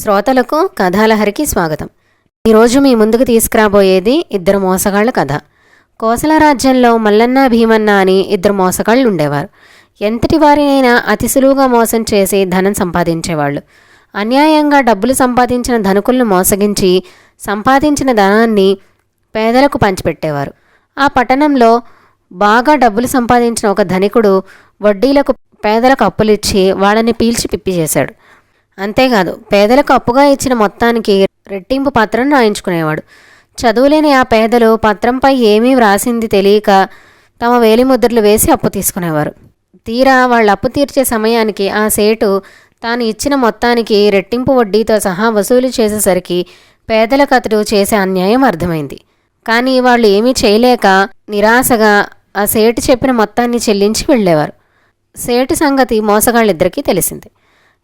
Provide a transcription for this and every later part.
శ్రోతలకు కథాలహరికి స్వాగతం. ఈరోజు మీ ముందుకు తీసుకురాబోయేది ఇద్దరు మోసగాళ్ల కథ. కోసల రాజ్యంలో మల్లన్న భీమన్న అని ఇద్దరు మోసగాళ్ళు ఉండేవారు. ఎంతటి వారినైనా అతి సులువుగా మోసం చేసి ధనం సంపాదించేవాళ్ళు. అన్యాయంగా డబ్బులు సంపాదించిన ధనికులను మోసగించి సంపాదించిన ధనాన్ని పేదలకు పంచిపెట్టేవారు. ఆ పట్టణంలో బాగా డబ్బులు సంపాదించిన ఒక ధనికుడు వడ్డీలకు పేదలకు అప్పులిచ్చి వాళ్ళని పీల్చి పిప్పి చేశాడు. అంతేకాదు, పేదలకు అప్పుగా ఇచ్చిన మొత్తానికి రెట్టింపు పత్రం రాయించుకునేవాడు. చదువులేని ఆ పేదలు పత్రంపై ఏమీ వ్రాసింది తెలియక తమ వేలిముద్రలు వేసి అప్పు తీసుకునేవారు. తీరా వాళ్ళ అప్పు తీర్చే సమయానికి ఆ సేటు తాను ఇచ్చిన మొత్తానికి రెట్టింపు వడ్డీతో సహా వసూలు చేసేసరికి పేదలకు అతడు చేసే అన్యాయం అర్థమైంది. కానీ వాళ్ళు ఏమీ చేయలేక నిరాశగా ఆ సేటు చెప్పిన మొత్తాన్ని చెల్లించి వెళ్ళేవారు. సేటు సంగతి మోసగాళ్ళిద్దరికీ తెలిసింది.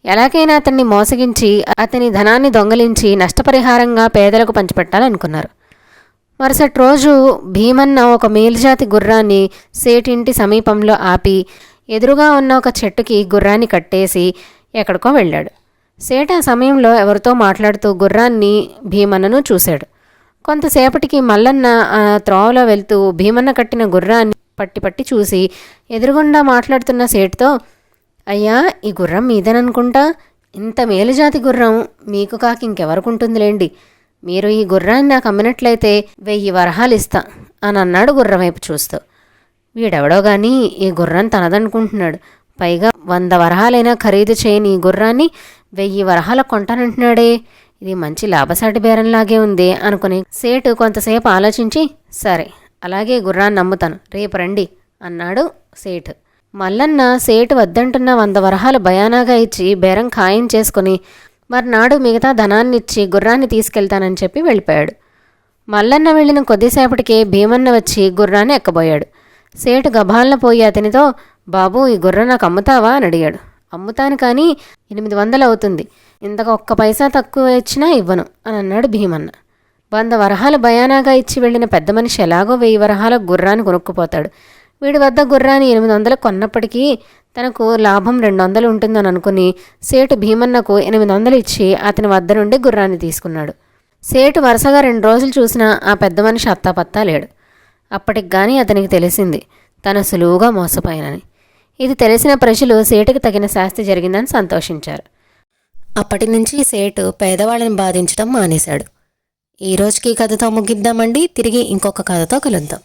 ఎలాగైనా అతన్ని మోసగించి అతని ధనాన్ని దొంగలించి నష్టపరిహారంగా పేదలకు పంచిపెట్టాలనుకున్నారు. మరుసటి రోజు భీమన్న ఒక మేలుజాతి గుర్రాన్ని సేటింటి సమీపంలో ఆపి ఎదురుగా ఉన్న ఒక చెట్టుకి గుర్రాన్ని కట్టేసి ఎక్కడికో వెళ్ళాడు. సేటు ఆ సమయంలో ఎవరితో మాట్లాడుతూ గుర్రాన్ని భీమన్నను చూశాడు. కొంతసేపటికి మల్లన్న ఆ త్రోవలో వెళ్తూ భీమన్న కట్టిన గుర్రాన్ని పట్టి చూసి ఎదురుగుండా మాట్లాడుతున్న సేటుతో, అయ్యా, ఈ గుర్రం మీదేననుకుంటా. ఇంత మేలుజాతి గుర్రం మీకు కాక ఇంకెవరకుంటుందిలేండి. మీరు ఈ గుర్రాన్ని నాకు అమ్మినట్లయితే 1000 వరహాలు ఇస్తా అని అన్నాడు గుర్రం వైపు చూస్తూ. వీడెవడో గాని ఈ గుర్రం తనదనుకుంటున్నాడు. పైగా 100 వరహాలైనా ఖరీదు చేయని ఈ గుర్రాన్ని 1000 వరహాలకు కొంటానంటున్నాడే. ఇది మంచి లాభసాటి బేరంలాగే ఉంది అనుకుని సేటు కొంతసేపు ఆలోచించి, సరే అలాగే గుర్రాన్ని అమ్ముతాను, రేపు రండి అన్నాడు సేటు. మల్లన్న సేటు వద్దంటున్న 100 వరహాలు బయానాగా ఇచ్చి బేరం ఖాయం చేసుకుని మర్నాడు మిగతా ధనాన్నిచ్చి గుర్రాన్ని తీసుకెళ్తానని చెప్పి వెళ్ళిపోయాడు. మల్లన్న వెళ్ళిన కొద్దిసేపటికే భీమన్న వచ్చి గుర్రాన్ని ఎక్కబోయాడు. సేటు గభాలన పోయి అతనితో, బాబు, ఈ గుర్రం నాకు అమ్ముతావా అని అడిగాడు. అమ్ముతాను, కానీ 800 అవుతుంది. ఇంతకు ఒక్క పైసా తక్కువ ఇచ్చినా ఇవ్వను అని అన్నాడు భీమన్న. 100 వరహాలు బయానాగా ఇచ్చి వెళ్ళిన పెద్ద మనిషి ఎలాగో 1000 వరహాల గుర్రాన్ని కొనుక్కుపోతాడు. వీడి వద్ద గుర్రాన్ని 800 కొన్నప్పటికీ తనకు లాభం 200 ఉంటుందని అనుకుని సేటు భీమన్నకు 800 ఇచ్చి అతని వద్ద నుండి గుర్రాన్ని తీసుకున్నాడు. సేటు వరుసగా 2 రోజులు చూసినా ఆ పెద్ద మనిషి అత్తాపత్తా లేడు. అప్పటికి కానీ అతనికి తెలిసింది తను సులువుగా మోసపోయానని. ఇది తెలిసిన ప్రజలు సేటుకి తగిన శాస్తి జరిగిందని సంతోషించారు. అప్పటి నుంచి సేటు పేదవాళ్ళని బాధించడం మానేశాడు. ఈ రోజుకి కథతో ముగిద్దామండి. తిరిగి ఇంకొక కథతో కలుద్దాం.